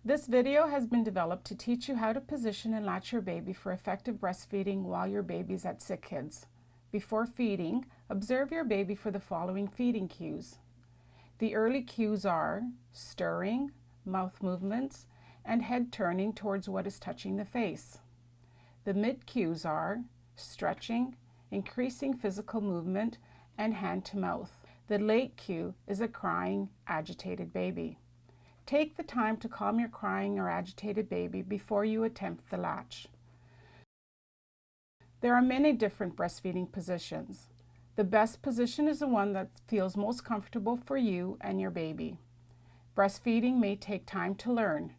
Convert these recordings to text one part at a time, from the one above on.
This video has been developed to teach you how to position and latch your baby for effective breastfeeding while your baby's at Sick Kids. Before feeding, observe your baby for the following feeding cues. The early cues are stirring, mouth movements, and head turning towards what is touching the face. The mid cues are stretching, increasing physical movement, and hand to mouth. The late cue is a crying, agitated baby. Take the time to calm your crying or agitated baby before you attempt the latch. There are many different breastfeeding positions. The best position is the one that feels most comfortable for you and your baby. Breastfeeding may take time to learn.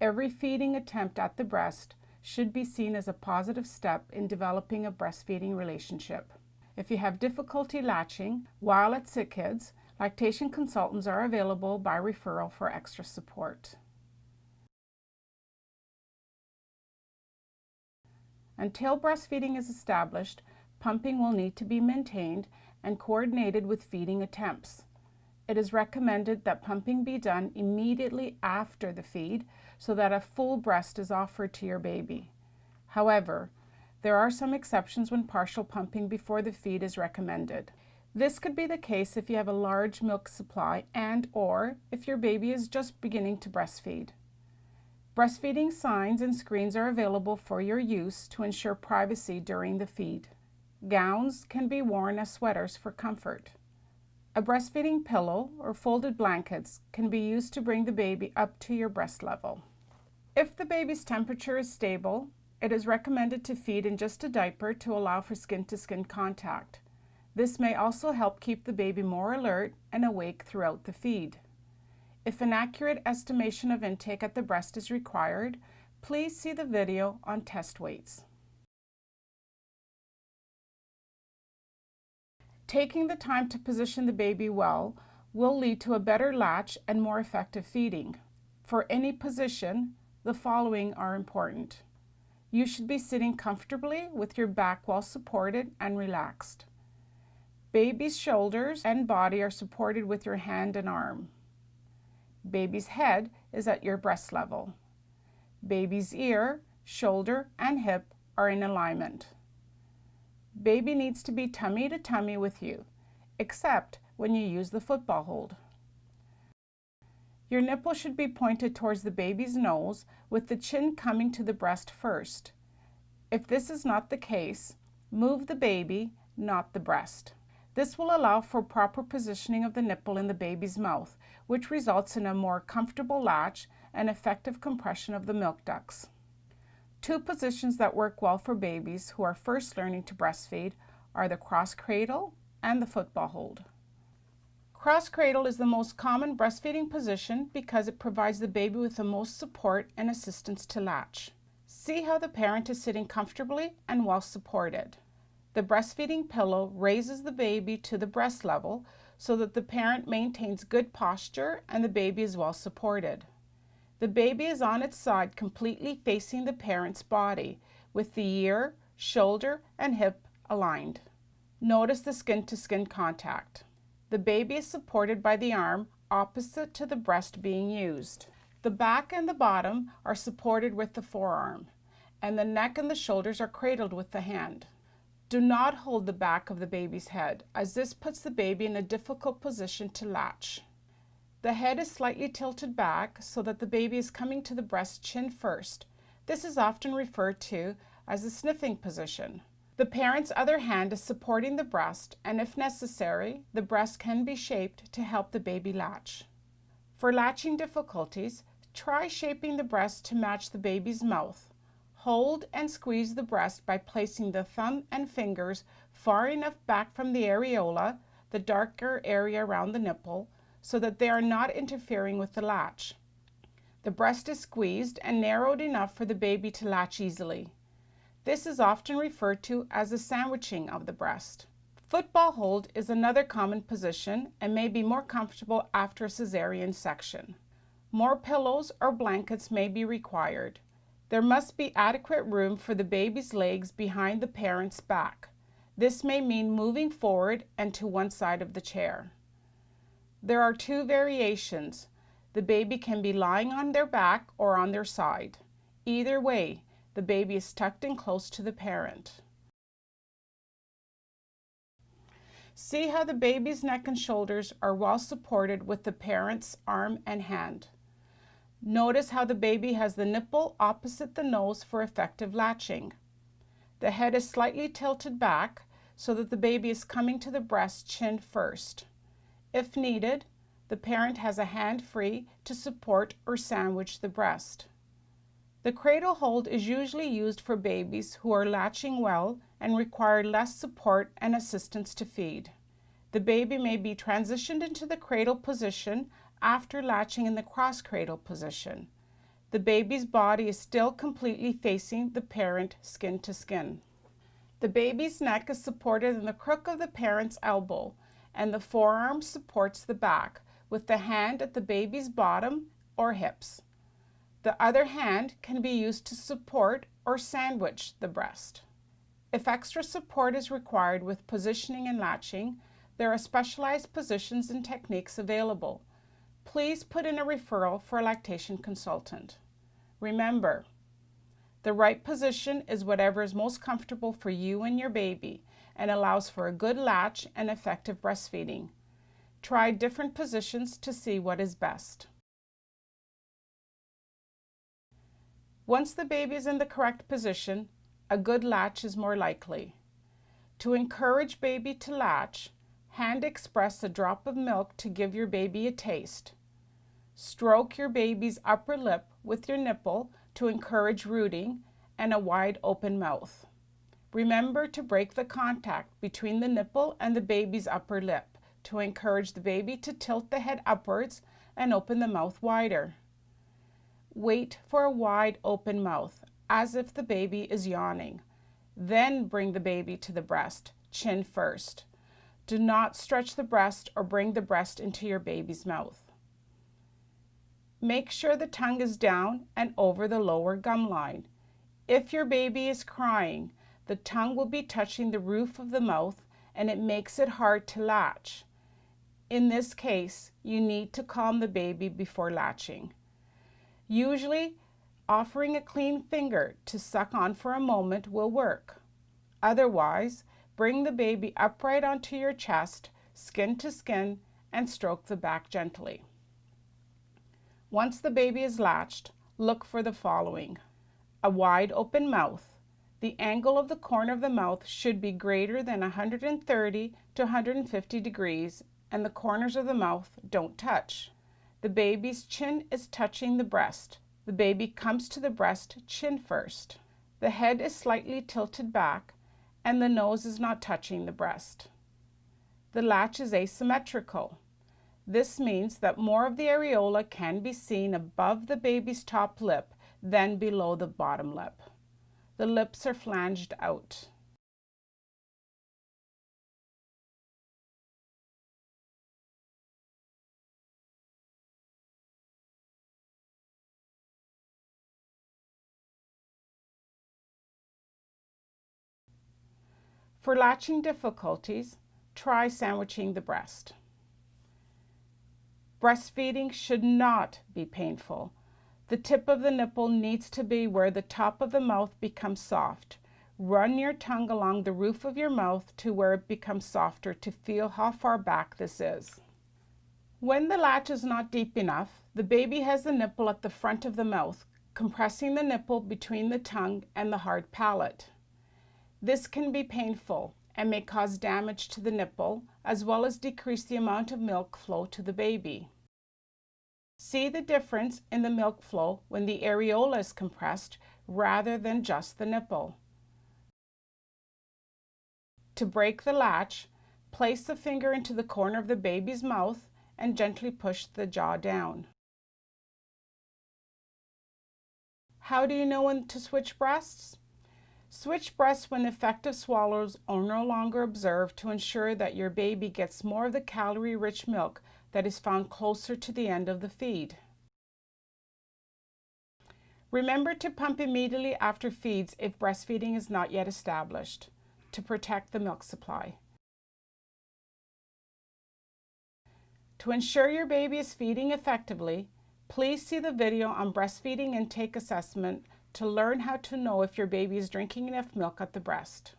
Every feeding attempt at the breast should be seen as a positive step in developing a breastfeeding relationship. If you have difficulty latching while at Sick Kids, lactation consultants are available by referral for extra support. Until breastfeeding is established, pumping will need to be maintained and coordinated with feeding attempts. It is recommended that pumping be done immediately after the feed so that a full breast is offered to your baby. However, there are some exceptions when partial pumping before the feed is recommended. This could be the case if you have a large milk supply and/or if your baby is just beginning to breastfeed. Breastfeeding signs and screens are available for your use to ensure privacy during the feed. Gowns can be worn as sweaters for comfort. A breastfeeding pillow or folded blankets can be used to bring the baby up to your breast level. If the baby's temperature is stable, it is recommended to feed in just a diaper to allow for skin-to-skin contact. This may also help keep the baby more alert and awake throughout the feed. If an accurate estimation of intake at the breast is required, please see the video on test weights. Taking the time to position the baby well will lead to a better latch and more effective feeding. For any position, the following are important. You should be sitting comfortably with your back well supported and relaxed. Baby's shoulders and body are supported with your hand and arm. Baby's head is at your breast level. Baby's ear, shoulder, and hip are in alignment. Baby needs to be tummy to tummy with you, except when you use the football hold. Your nipple should be pointed towards the baby's nose with the chin coming to the breast first. If this is not the case, move the baby, not the breast. This will allow for proper positioning of the nipple in the baby's mouth, which results in a more comfortable latch and effective compression of the milk ducts. Two positions that work well for babies who are first learning to breastfeed are the cross-cradle and the football hold. Cross-cradle is the most common breastfeeding position because it provides the baby with the most support and assistance to latch. See how the parent is sitting comfortably and well supported. The breastfeeding pillow raises the baby to the breast level so that the parent maintains good posture and the baby is well supported. The baby is on its side completely facing the parent's body with the ear, shoulder, and hip aligned. Notice the skin-to-skin contact. The baby is supported by the arm opposite to the breast being used. The back and the bottom are supported with the forearm, and the neck and the shoulders are cradled with the hand. Do not hold the back of the baby's head, as this puts the baby in a difficult position to latch. The head is slightly tilted back so that the baby is coming to the breast chin first. This is often referred to as the sniffing position. The parent's other hand is supporting the breast, and if necessary, the breast can be shaped to help the baby latch. For latching difficulties, try shaping the breast to match the baby's mouth. Hold and squeeze the breast by placing the thumb and fingers far enough back from the areola, the darker area around the nipple, so that they are not interfering with the latch. The breast is squeezed and narrowed enough for the baby to latch easily. This is often referred to as a sandwiching of the breast. Football hold is another common position and may be more comfortable after a cesarean section. More pillows or blankets may be required. There must be adequate room for the baby's legs behind the parent's back. This may mean moving forward and to one side of the chair. There are two variations. The baby can be lying on their back or on their side. Either way, the baby is tucked in close to the parent. See how the baby's neck and shoulders are well supported with the parent's arm and hand. Notice how the baby has the nipple opposite the nose for effective latching. The head is slightly tilted back so that the baby is coming to the breast chin first. If needed, the parent has a hand free to support or sandwich the breast. The cradle hold is usually used for babies who are latching well and require less support and assistance to feed. The baby may be transitioned into the cradle position after latching in the cross-cradle position. The baby's body is still completely facing the parent skin to skin. The baby's neck is supported in the crook of the parent's elbow, and the forearm supports the back, with the hand at the baby's bottom or hips. The other hand can be used to support or sandwich the breast. If extra support is required with positioning and latching, there are specialized positions and techniques available. Please put in a referral for a lactation consultant. Remember, the right position is whatever is most comfortable for you and your baby and allows for a good latch and effective breastfeeding. Try different positions to see what is best. Once the baby is in the correct position, a good latch is more likely. To encourage baby to latch, hand express a drop of milk to give your baby a taste. Stroke your baby's upper lip with your nipple to encourage rooting and a wide open mouth. Remember to break the contact between the nipple and the baby's upper lip to encourage the baby to tilt the head upwards and open the mouth wider. Wait for a wide open mouth, as if the baby is yawning. Then bring the baby to the breast, chin first. Do not stretch the breast or bring the breast into your baby's mouth. Make sure the tongue is down and over the lower gum line. If your baby is crying, the tongue will be touching the roof of the mouth and it makes it hard to latch. In this case, you need to calm the baby before latching. Usually, offering a clean finger to suck on for a moment will work. Otherwise, bring the baby upright onto your chest, skin to skin, and stroke the back gently. Once the baby is latched, look for the following: a wide open mouth. The angle of the corner of the mouth should be greater than 130 to 150 degrees, and the corners of the mouth don't touch. The baby's chin is touching the breast. The baby comes to the breast chin first. The head is slightly tilted back, and the nose is not touching the breast. The latch is asymmetrical. This means that more of the areola can be seen above the baby's top lip than below the bottom lip. The lips are flanged out. For latching difficulties, try sandwiching the breast. Breastfeeding should not be painful. The tip of the nipple needs to be where the top of the mouth becomes soft. Run your tongue along the roof of your mouth to where it becomes softer to feel how far back this is. When the latch is not deep enough, the baby has the nipple at the front of the mouth, compressing the nipple between the tongue and the hard palate. This can be painful and may cause damage to the nipple, as well as decrease the amount of milk flow to the baby. See the difference in the milk flow when the areola is compressed rather than just the nipple. To break the latch, place the finger into the corner of the baby's mouth and gently push the jaw down. How do you know when to switch breasts? Switch breasts when effective swallows are no longer observed to ensure that your baby gets more of the calorie-rich milk that is found closer to the end of the feed. Remember to pump immediately after feeds if breastfeeding is not yet established, to protect the milk supply. To ensure your baby is feeding effectively, Please see the video on breastfeeding intake assessment to learn how to know if your baby is drinking enough milk at the breast.